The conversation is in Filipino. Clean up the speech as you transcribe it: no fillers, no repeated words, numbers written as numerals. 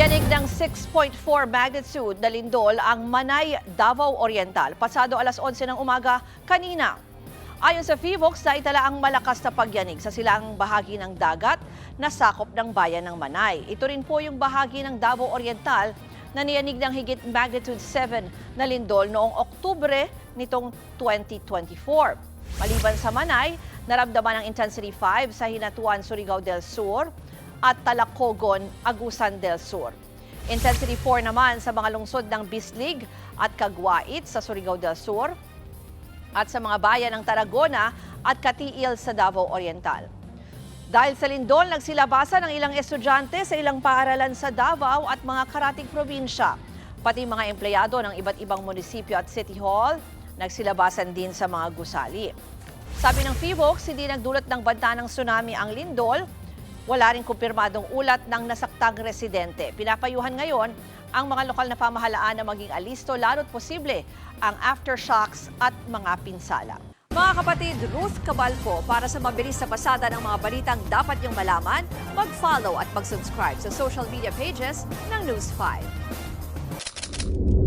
Nayanig ng 6.4 magnitude na lindol ang Manay, Davao Oriental pasado alas 11 ng umaga kanina. Ayon sa PHIVOLCS, naitala ang malakas na pagyanig sa silangang bahagi ng dagat na sakop ng bayan ng Manay. Ito rin po yung bahagi ng Davao Oriental na niyanig ng higit magnitude 7 na lindol noong Oktubre nitong 2024. Maliban sa Manay, naramdaman ang intensity 5 sa Hinatuan, Surigao del Sur at Talacogon, Agusan del Sur. Intensity 4 naman sa mga lungsod ng Bislig at Caguait sa Surigao del Sur at sa mga bayan ng Tarragona at Katiil sa Davao Oriental. Dahil sa lindol, nagsilabasan ang ilang estudyante sa ilang paaralan sa Davao at mga karating probinsya. Pati mga empleyado ng iba't ibang munisipyo at City Hall, nagsilabasan din sa mga gusali. Sabi ng PHIVOLCS, hindi nagdulot ng banta ng tsunami ang lindol. Wala rin kumpirmadong ulat ng nasaktang residente. Pinapayuhan ngayon ang mga lokal na pamahalaan na maging alisto lalo't posible ang aftershocks at mga pinsala. Mga kapatid, Ruth Cabalco, para sa mabilis na pasada ng mga balitang dapat niyong malaman, mag-follow at mag-subscribe sa social media pages ng News 5.